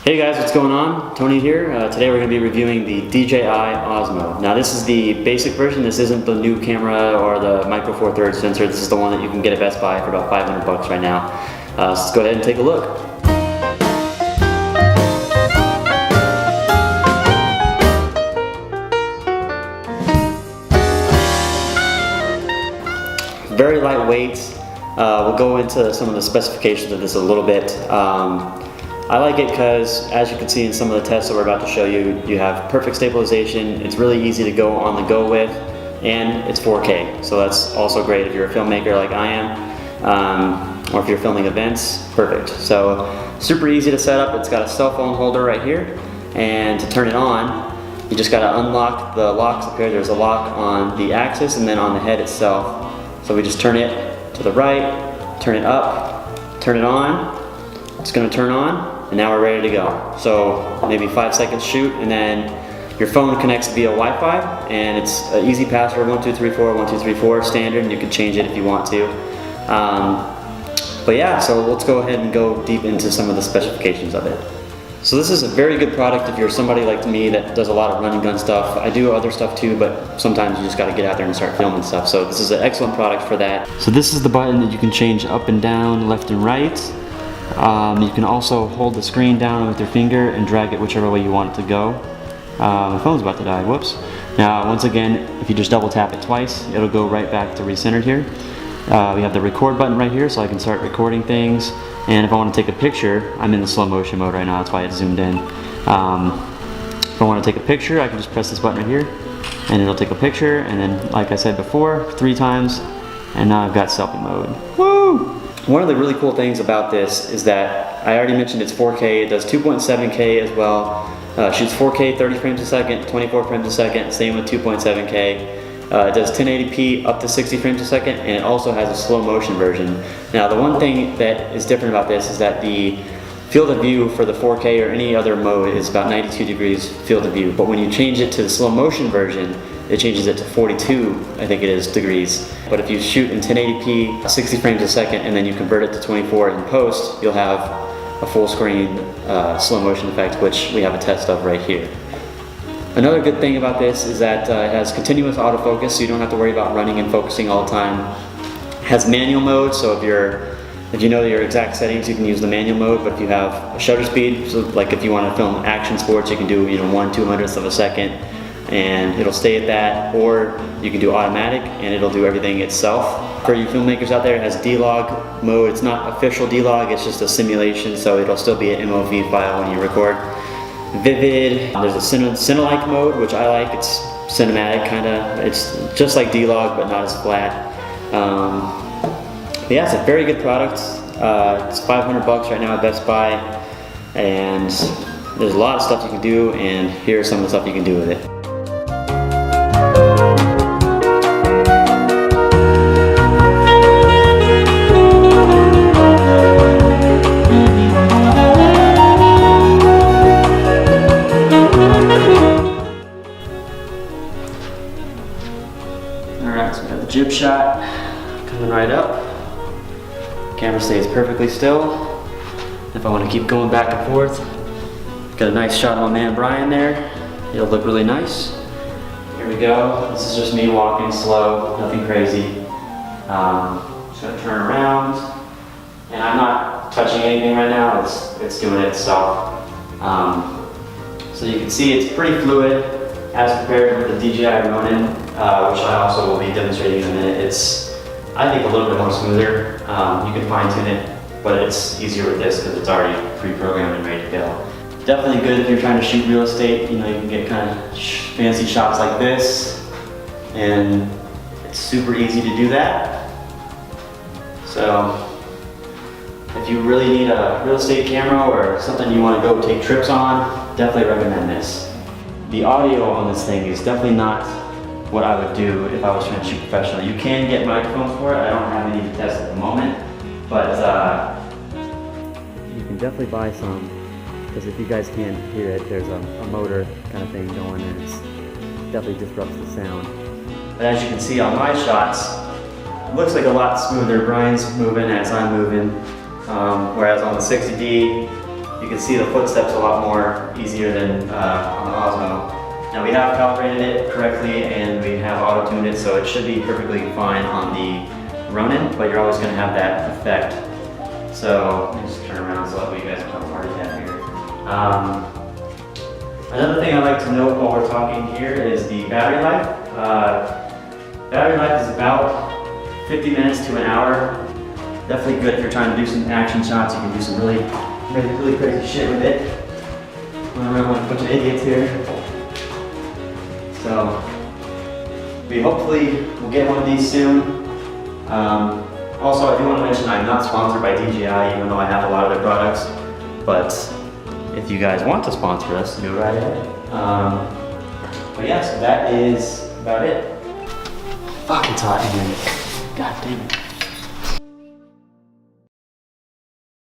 Hey guys, what's going on? Tony here. Today we're going to be reviewing the DJI Osmo. Now this is the basic version. This isn't the new camera or the micro four thirds sensor. This is the one that you can get at Best Buy for about $500 right now. So let's go ahead and take a look. Very lightweight. We'll go into some of the specifications of this a little bit. I like it because, as you can see in some of the tests that we're about to show you, you have perfect stabilization. It's really easy to go on the go with, and it's 4K. So that's also great if you're a filmmaker like I am, or if you're filming events, perfect. So super easy to set up. It's got a cell phone holder right here, and to turn it on, you just got to unlock the locks up here. There's a lock on the axis and then on the head itself. So we just turn it to the right, turn it up, turn it on. It's going to turn on. And now we're ready to go. So maybe 5 seconds shoot, and then your phone connects via Wi-Fi, and it's an easy password, 1234, 1234, standard, and you can change it if you want to. But yeah, so let's go ahead and go deep into some of the specifications of it. So this is a very good product if you're somebody like me that does a lot of run and gun stuff. I do other stuff too, but sometimes you just got to get out there and start filming stuff. So this is an excellent product for that. So this is the button that you can change up and down, left and right. You can also hold the screen down with your finger and drag it whichever way you want it to go. My phone's about to die, whoops. Now once again, if you just double tap it twice, it'll go right back to recentered here. We have the record button right here, so I can start recording things. And if I want to take a picture, I'm in the slow motion mode right now, that's why it's zoomed in. If I want to take a picture, I can just press this button right here, and it'll take a picture, and then like I said before, 3 times, and now I've got selfie mode. Woo! One of the really cool things about this is that I already mentioned it's 4K, it does 2.7K as well, shoots 4K 30 frames a second, 24 frames a second, same with 2.7K. It does 1080p up to 60 frames a second, and it also has a slow motion version. Now the one thing that is different about this is that the field of view for the 4K or any other mode is about 92 degrees field of view, but when you change it to the slow motion version, it changes it to 42, I think it is, degrees. But if you shoot in 1080p, 60 frames a second, and then you convert it to 24 in post, you'll have a full screen slow motion effect, which we have a test of right here. Another good thing about this is that it has continuous autofocus, so you don't have to worry about running and focusing all the time. It has manual mode, so if you know your exact settings, you can use the manual mode, but if you have a shutter speed, so like if you want to film action sports, you can do 1/200th of a second, and it'll stay at that, or you can do automatic and it'll do everything itself. For you filmmakers out there, it has D-Log mode. It's not official D-Log, it's just a simulation, so it'll still be an MOV file when you record. Vivid, there's a Cine-like mode, which I like. It's cinematic kinda. It's just like D-Log, but not as flat. But yeah, it's a very good product. It's $500 right now at Best Buy, and there's a lot of stuff you can do, and here's some of the stuff you can do with it. Alright, so we have the jib shot coming right up. Camera stays perfectly still. If I want to keep going back and forth, got a nice shot of my man Bryan there. It'll look really nice. Here we go. This is just me walking slow, nothing crazy. Just gonna turn around, and I'm not touching anything right now. It's doing it itself. So you can see it's pretty fluid as compared with the DJI Ronin, which I also will be demonstrating in a minute. It's, I think, a little bit more smoother. You can fine tune it, but it's easier with this because it's already pre-programmed and ready to go. Definitely good if you're trying to shoot real estate. You can get kind of fancy shots like this, and it's super easy to do that. So if you really need a real estate camera or something you want to go take trips on, definitely recommend this. The audio on this thing is definitely not what I would do if I was trying to shoot professionally. You can get microphones for it. I don't have any to test at the moment, but you can definitely buy some, because if you guys can't hear it, there's a motor kind of thing going, and it definitely disrupts the sound. But as you can see on my shots, it looks like a lot smoother. Bryan's moving as I'm moving, whereas on the 60D, You can see the footsteps a lot more easier than on the Osmo. Now we have calibrated it correctly and we have auto-tuned it, so it should be perfectly fine on the Ronin, but you're always going to have that effect. So let me just turn around so that way you guys don't already have here. Another thing I'd like to note while we're talking here is the battery life. Battery life is about 50 minutes to an hour. Definitely good if you're trying to do some action shots. You can do some really crazy shit with it. Run around like a bunch of idiots here. So we hopefully will get one of these soon. Also, I do want to mention I'm not sponsored by DJI, even though I have a lot of their products. But if you guys want to sponsor us, go right ahead. But yeah, so that is about it. Fucking hot in here. God damn it.